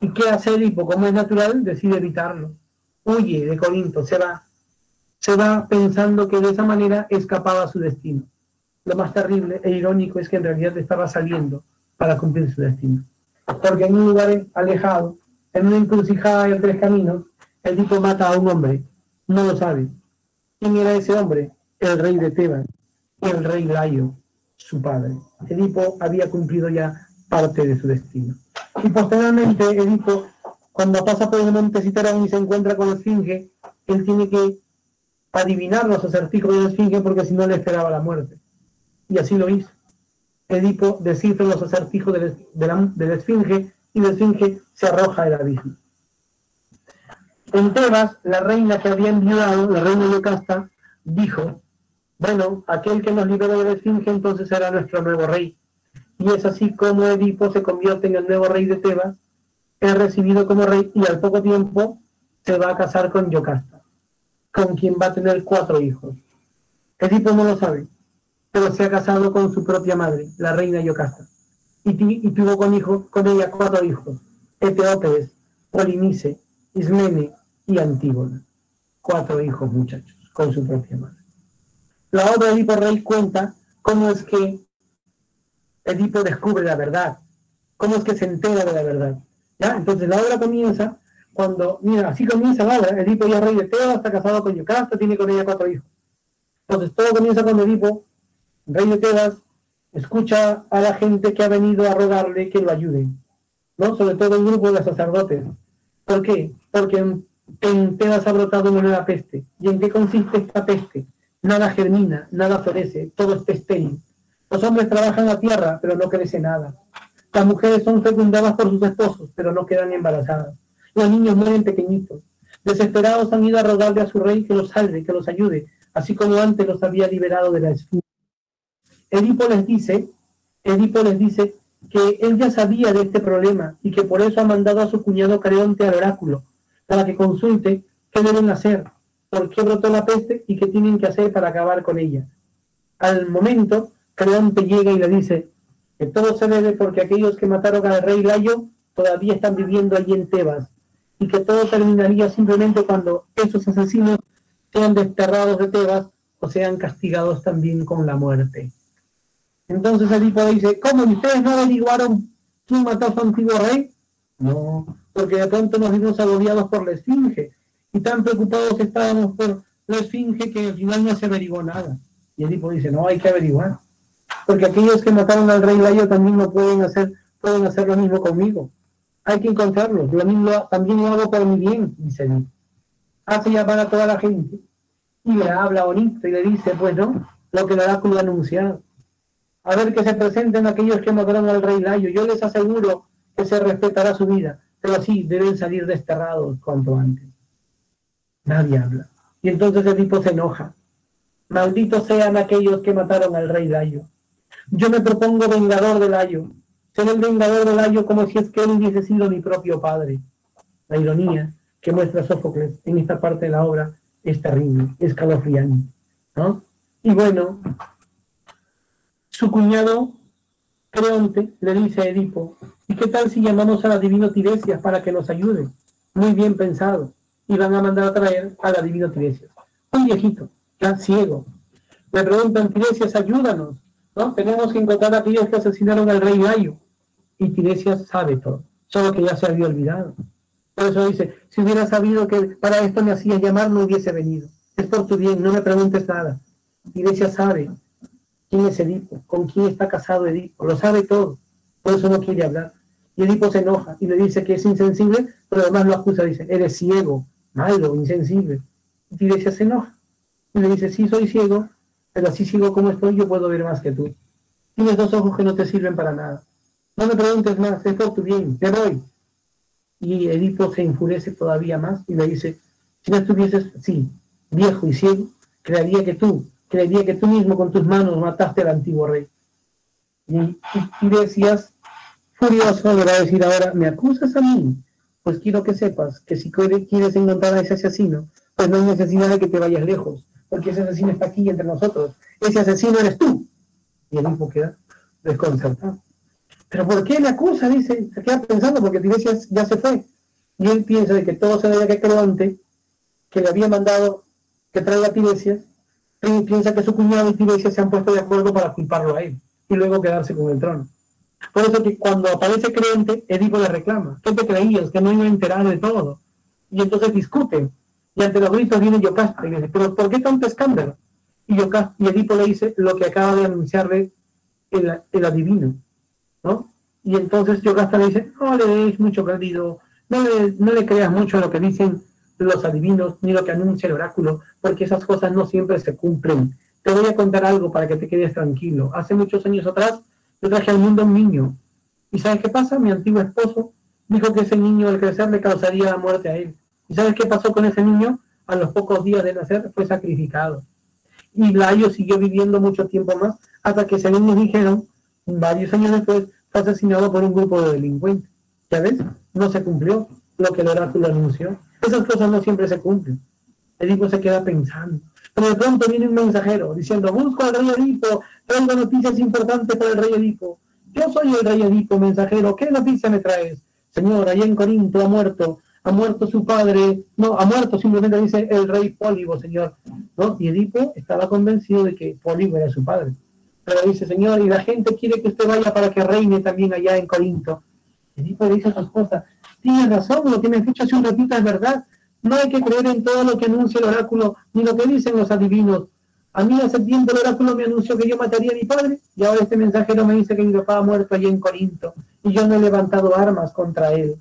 ¿Y qué hace Edipo? Como es natural, decide evitarlo. Huye de Corinto, se va pensando que de esa manera escapaba a su destino. Lo más terrible e irónico es que en realidad estaba saliendo para cumplir su destino. Porque en un lugar alejado, en una encrucijada de 3 caminos, Edipo mata a un hombre. No lo sabe. ¿Quién era ese hombre? El rey de Tebas, el rey Layo, su padre. Edipo había cumplido ya parte de su destino. Y posteriormente Edipo, cuando pasa por el monte Citerón y se encuentra con la Esfinge, él tiene que adivinar los acertijos de la Esfinge porque si no le esperaba la muerte. Y así lo hizo. Edipo descifra los acertijos de la Esfinge y la Esfinge se arroja del abismo. En Tebas, la reina que había enviado, la reina Yocasta, dijo, bueno, aquel que nos liberó de la Esfinge entonces será nuestro nuevo rey. Y es así como Edipo se convierte en el nuevo rey de Tebas, es recibido como rey y al poco tiempo se va a casar con Yocasta, con quien va a tener 4 hijos. Edipo no lo sabe, pero se ha casado con su propia madre, la reina Yocasta, y tuvo con ella 4 hijos, Eteópedes, Polinice, Ismene y Antígona. 4 hijos, muchachos, con su propia madre. La obra de Edipo Rey cuenta cómo es que Edipo descubre la verdad, cómo es que se entera de la verdad. ¿Ya? Entonces la obra comienza cuando, mira, así comienza la obra. Edipo ya es rey de Tebas, está casado con Yocasta, tiene con ella 4 hijos. Entonces todo comienza cuando Edipo, rey de Tebas, escucha a la gente que ha venido a rogarle que lo ayuden, ¿no? Sobre todo el grupo de sacerdotes. ¿Por qué? Porque en Tebas ha brotado una nueva peste. ¿Y en qué consiste esta peste? Nada germina, nada florece, todo está estéril. Los hombres trabajan la tierra, pero no crece nada. Las mujeres son fecundadas por sus esposos, pero no quedan embarazadas. Los niños mueren pequeñitos. Desesperados han ido a rogarle a su rey que los salve, que los ayude, así como antes los había liberado de la esfinge. Edipo les dice que él ya sabía de este problema y que por eso ha mandado a su cuñado Creonte al oráculo, para que consulte qué deben hacer, por qué brotó la peste y qué tienen que hacer para acabar con ella. Al momento, Creonte llega y le dice que todo se debe porque aquellos que mataron al rey Layo todavía están viviendo allí en Tebas, y que todo terminaría simplemente cuando esos asesinos sean desterrados de Tebas o sean castigados también con la muerte. Entonces Edipo dice, ¿cómo? ¿Ustedes no averiguaron quién mató a su antiguo rey? No, porque de pronto nos vimos agobiados por la esfinge, y tan preocupados estábamos por la esfinge que al final no se averiguó nada. Y Edipo dice, no, hay que averiguar, porque aquellos que mataron al rey Layo también no pueden hacer lo mismo conmigo. Hay que encontrarlos, también lo hago por mi bien, dice Edipo. Hace llamar a toda la gente, y le habla bonito, y le dice, pues no, lo que el oráculo ha anunciado. A ver que se presenten aquellos que mataron al rey Layo. Yo les aseguro que se respetará su vida, pero sí, deben salir desterrados cuanto antes. Nadie habla. Y entonces Edipo se enoja. Malditos sean aquellos que mataron al rey Layo. Yo me propongo vengador de Layo. Seré el vengador de Layo como si es que él hubiese sido mi propio padre. La ironía que muestra Sófocles en esta parte de la obra es terrible, escalofriante, ¿no? Y bueno, su cuñado Creonte le dice a Edipo, ¿y qué tal si llamamos al adivino Tiresias para que nos ayude? Muy bien pensado. Y van a mandar a traer al adivino Tiresias. Un viejito, ya ciego. Le preguntan, Tiresias, ayúdanos, ¿no? Tenemos que encontrar a aquellos que asesinaron al rey Layo. Y Tiresias sabe todo, solo que ya se había olvidado. Por eso dice, si hubiera sabido que para esto me hacías llamar, no hubiese venido. Es por tu bien, no me preguntes nada. Tiresias sabe quién es Edipo, con quién está casado Edipo, lo sabe todo, por eso no quiere hablar. Y Edipo se enoja y le dice que es insensible, pero además lo acusa, dice, eres ciego, malo, insensible. Y Tiresias se enoja y le dice, sí soy ciego, pero así ciego como estoy, yo puedo ver más que tú. Tienes dos ojos que no te sirven para nada. No me preguntes más, es por tu bien, te doy. Y Edipo se enfurece todavía más y le dice, si no estuvieses, sí, viejo y ciego, creería que tú mismo con tus manos mataste al antiguo rey. Y Tiresias, furioso, le va a decir ahora, ¿me acusas a mí? Pues quiero que sepas que si quieres encontrar a ese asesino, pues no hay necesidad de que te vayas lejos, porque ese asesino está aquí entre nosotros. Ese asesino eres tú. Y el hijo queda desconcertado. ¿Pero por qué le acusa? Dice, se queda pensando porque Tiresias ya se fue. Y él piensa de que todo se debe a que Creonte, que le había mandado que traiga a Tiresias, piensa que su cuñado y Tiresias se han puesto de acuerdo para culparlo a él y luego quedarse con el trono. Por eso que cuando aparece Creonte, Edipo le reclama, ¿qué te creías? Que no iba a enterar de todo. Y entonces discuten. Y ante los gritos viene Yocasta y le dice, ¿pero por qué tanto escándalo? Y Edipo le dice lo que acaba de anunciarle el adivino, ¿no? Y entonces Yocasta le dice, no le deis mucho crédito, no le creas mucho a lo que dicen los adivinos, ni lo que anuncia el oráculo, porque esas cosas no siempre se cumplen. Te voy a contar algo para que te quedes tranquilo. Hace muchos años atrás, yo traje al mundo un niño. ¿Y sabes qué pasa? Mi antiguo esposo dijo que ese niño al crecer le causaría la muerte a él. ¿Y sabes qué pasó con ese niño? A los pocos días de nacer fue sacrificado. Y Layo siguió viviendo mucho tiempo más, hasta que según nos dijeron, varios años después, fue asesinado por un grupo de delincuentes. ¿Ya ves? No se cumplió lo que el oráculo anunció. Esas cosas no siempre se cumplen. Edipo se queda pensando. Pero de pronto viene un mensajero diciendo, busco al rey Edipo, traigo noticias importantes para el rey Edipo. Yo soy el rey Edipo, mensajero, ¿qué noticia me traes? Señor, allá en Corinto ha muerto su padre, no, ha muerto, simplemente dice el rey Pólibo, señor. ¿No? Y Edipo estaba convencido de que Pólibo era su padre. Pero dice, señor, y la gente quiere que usted vaya para que reine también allá en Corinto. Edipo le dice a su esposa, tienes razón, lo que me has dicho hace un ratito es verdad. No hay que creer en todo lo que anuncia el oráculo, ni lo que dicen los adivinos. A mí hace tiempo el oráculo me anunció que yo mataría a mi padre, y ahora este mensajero me dice que mi papá ha muerto allí en Corinto, y yo no he levantado armas contra él.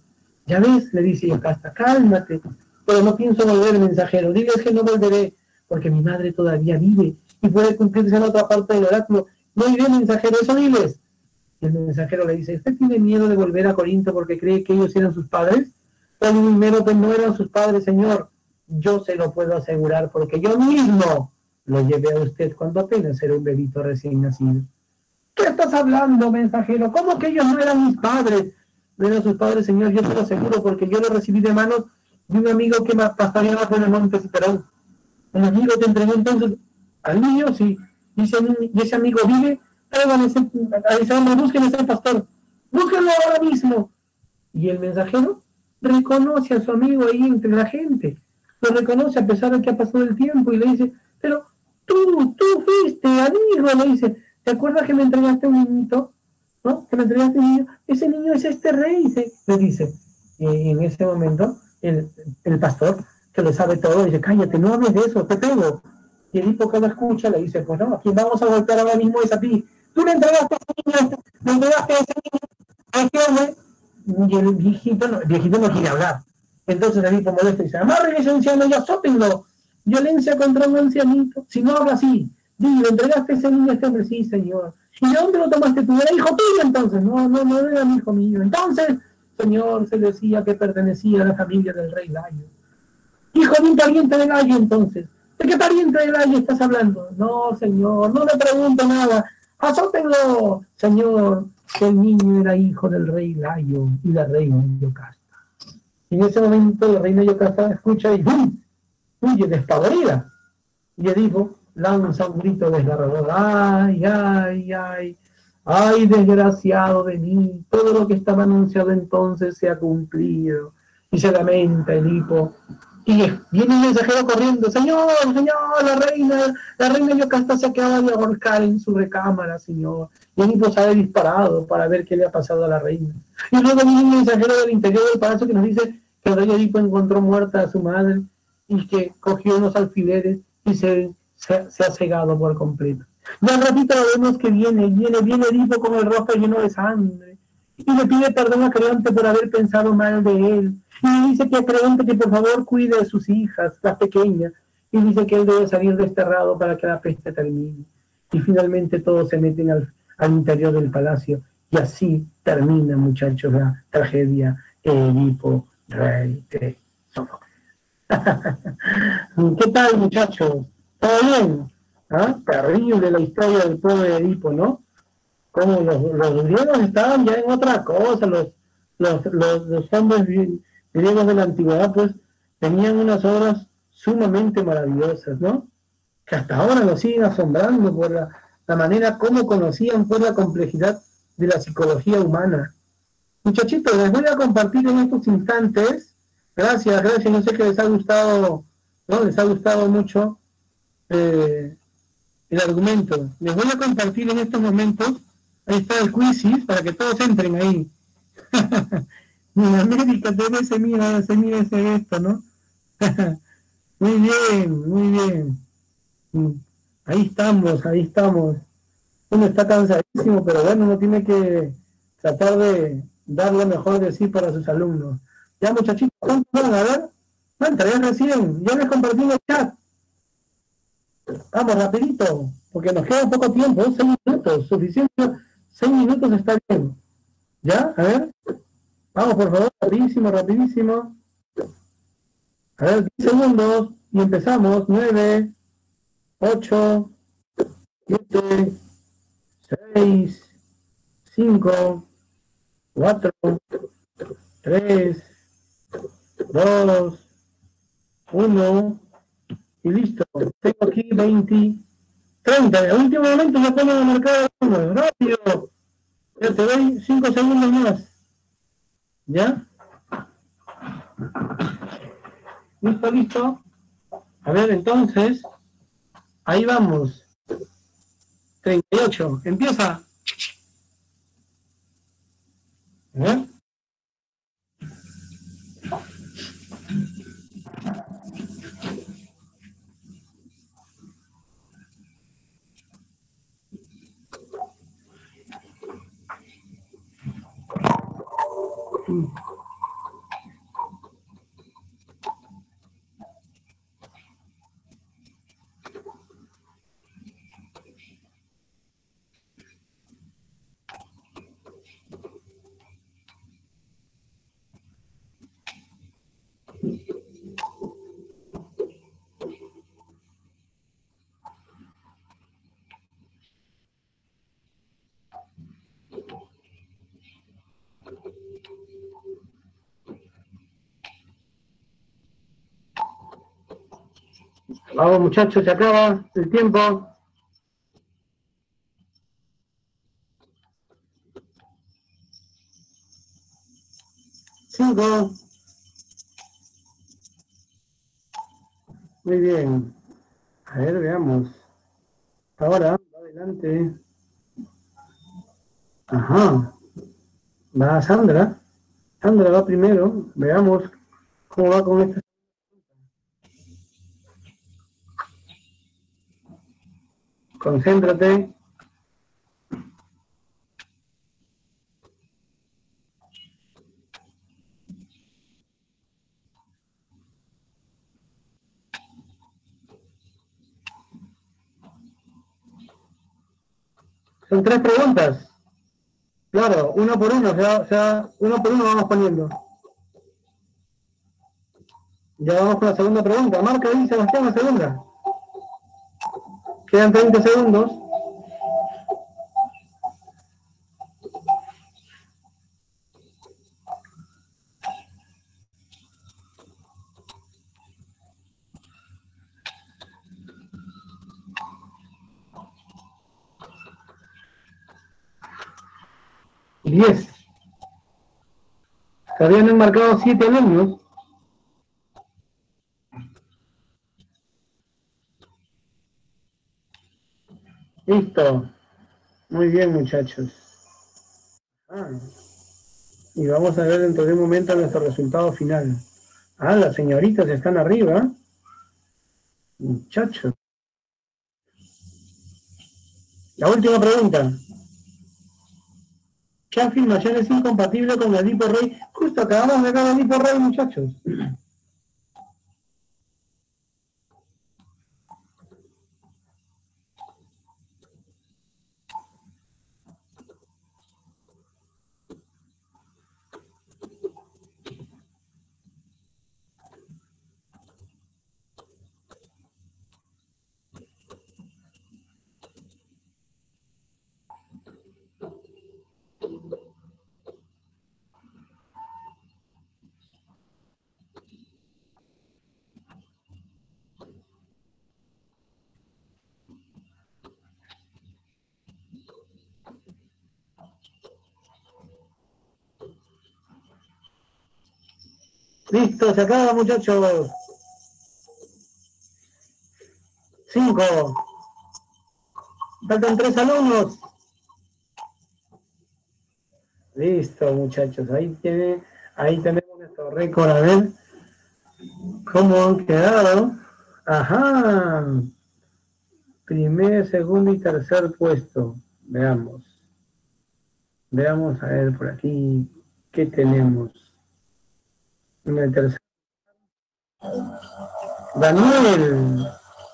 Ya ves, le dice Yocasta, cálmate, pero no pienso volver, mensajero. Diles que no volveré, porque mi madre todavía vive, y puede cumplirse en otra parte del oráculo, Muy bien, mensajero, eso diles. Y el mensajero le dice, ¿usted tiene miedo de volver a Corinto porque cree que ellos eran sus padres? Pues primero que no eran sus padres, señor. Yo se lo puedo asegurar porque yo mismo lo llevé a usted cuando apenas era un bebito recién nacido. ¿Qué estás hablando, mensajero? ¿Cómo que ellos no eran mis padres? No eran sus padres, señor, yo te lo aseguro, porque yo lo recibí de manos de un amigo que me pastoreaba por el monte Ciperón. El amigo te entregó entonces al niño, sí. Y ese amigo vive, tráigan a ese hombre, busquen a ese pastor. Búsquenlo ahora mismo. Y el mensajero reconoce a su amigo ahí entre la gente. Lo reconoce a pesar de que ha pasado el tiempo y le dice, pero tú fuiste, amigo, le dice, ¿te acuerdas que me entregaste un niñito? ¿No? Que me entregaste un niño. Ese niño es este rey, le dice. Y en ese momento, el pastor, que le sabe todo, dice, cállate, no hables de eso, te pego. Y el hipo que lo escucha le dice, pues no, aquí vamos a golpear ahora mismo es a ti. Tú le entregaste a ese niño, le entregaste a ese niño, a este hombre, y el viejito no quiere hablar. Entonces el hipo molesto dice, amarren ese anciano y azótenlo. Violencia contra un ancianito. Si no habla así, dile, entregaste ese niño a este hombre, sí, señor. ¿Y de dónde lo tomaste tú? ¿Era hijo tuyo entonces? No era mi hijo mío. Entonces, señor, se decía que pertenecía a la familia del rey Layo. Hijo de un pariente del Layo, entonces. ¿De qué pariente del Layo estás hablando? No, señor, no le pregunto nada. Azótenlo, señor, que el niño era hijo del rey Layo y la reina Yocasta. Y en ese momento la reina Yocasta escucha y ¡bum! Huye despavorida. Y Edipo lanza un grito desgarrador. ¡Ay, ay, ay! ¡Ay, desgraciado de mí! Todo lo que estaba anunciado entonces se ha cumplido. Y se lamenta Edipo. Y viene un mensajero corriendo. Señor, señor, la reina Yocasta se acaba de ahorcar en su recámara, señor. Y Edipo sale disparado para ver qué le ha pasado a la reina. Y luego viene un mensajero del interior del palacio que nos dice que el rey Edipo encontró muerta a su madre y que cogió unos alfileres y se ha cegado por completo. Ya al ratito lo vemos que viene Edipo con el rostro lleno de sangre y le pide perdón a Creonte por haber pensado mal de él. Y le dice que a Creonte que por favor cuide de sus hijas, las pequeñas, y dice que él debe salir desterrado para que la peste termine. Y finalmente todos se meten al interior del palacio y así termina, muchachos, la tragedia Edipo, rey de Sófocles. ¿Qué tal, muchachos? ¿Todo bien? ¿Ah? Terrible la historia del pobre Edipo, ¿no? Como los griegos estaban ya en otra cosa, los hombres griegos de la antigüedad, pues, tenían unas obras sumamente maravillosas, ¿no? Que hasta ahora nos siguen asombrando por la manera como conocían pues la complejidad de la psicología humana. Muchachitos, les voy a compartir en estos instantes. Gracias, gracias. No sé que les ha gustado, ¿no? Les ha gustado mucho eh, el argumento. Les voy a compartir en estos momentos. Ahí está el quizis para que todos entren ahí. En América TV se mira ese esto, ¿no? Muy bien, muy bien. Ahí estamos, ahí estamos. Uno está cansadísimo, pero bueno, uno tiene que tratar de dar lo mejor de sí para sus alumnos. Ya, muchachitos, ¿cuántos van? A ver, ¿cuántas? Ya recién, ya les compartí en el chat. Vamos, rapidito, porque nos queda poco tiempo, 6 minutos, suficiente. 6 minutos está bien. ¿Ya? A ver, vamos, por favor, rapidísimo, rapidísimo. A ver, 10 segundos y empezamos. 9, 8, 7, 6, 5, 4, 3, 2, 1 y listo. Tengo aquí 20, 30. En el último momento ya pongo a marcar uno. Rápido. Ya te doy 5 segundos más. ¿Ya? ¿Listo, listo? A ver, entonces, ahí vamos. 38. Empieza. A ver. Vamos muchachos, se acaba el tiempo. Cinco. Muy bien. A ver, veamos. Ahora, va adelante. Ajá. Va Sandra. Sandra va primero. Veamos cómo va con esta. Concéntrate. Son 3 preguntas. Claro, uno por uno, uno por uno vamos poniendo. Ya vamos con la segunda pregunta. Marca ahí, Sebastián, la segunda. Quedan 30 segundos. Y 10. Todavía no han marcado 7 alumnos. Listo. Muy bien, muchachos. Y vamos a ver dentro de un momento nuestro resultado final. Las señoritas están arriba. Muchachos. La última pregunta. ¿Qué afirmación es incompatible con la Edipo-Rey? Justo acabamos de ver la Edipo-Rey, muchachos. Listo, se acaba, muchachos. 5. Faltan 3 alumnos. Listo, muchachos. Ahí tenemos nuestro récord. A ver cómo han quedado. Ajá. Primer, segundo y tercer puesto. Veamos. Veamos a ver por aquí. ¿Qué tenemos? En el tercer. Daniel.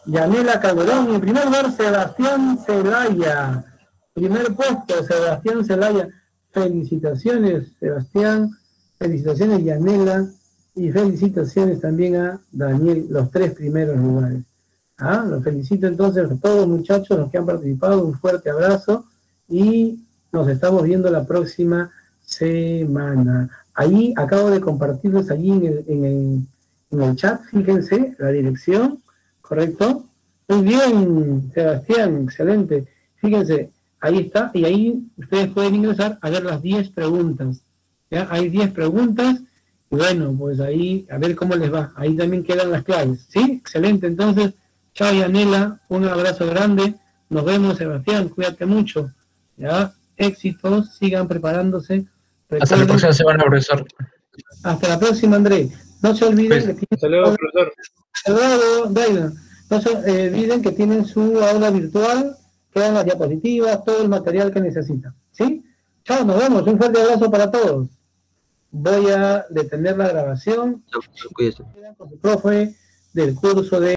Yanela Calderón. En primer lugar, Sebastián Zelaya. Primer puesto, Sebastián Zelaya. Felicitaciones, Sebastián. Felicitaciones, Yanela. Y felicitaciones también a Daniel, los 3 primeros lugares. Los felicito entonces a todos, muchachos, los que han participado. Un fuerte abrazo. Y nos estamos viendo la próxima semana. Ahí acabo de compartirles allí en el chat, fíjense, la dirección. ¿Correcto? Muy bien, Sebastián, excelente. Fíjense, ahí está, y ahí ustedes pueden ingresar a ver las 10 preguntas. ¿Ya? Hay 10 preguntas, y bueno, pues ahí, a ver cómo les va. Ahí también quedan las claves. ¿Sí? Excelente, entonces, chao, Yanela, un abrazo grande. Nos vemos, Sebastián, cuídate mucho. ¿Ya? Éxitos, sigan preparándose. Recuerden, hasta la próxima semana, profesor. Hasta la próxima, André. No se olviden Pues, que hasta luego, profesor. no se olviden que tienen su aula virtual, quedan las diapositivas, todo el material que necesitan. ¿Sí? Chao, nos vemos. Un fuerte abrazo para todos. Voy a detener la grabación. Cuídese. Con su profe del curso de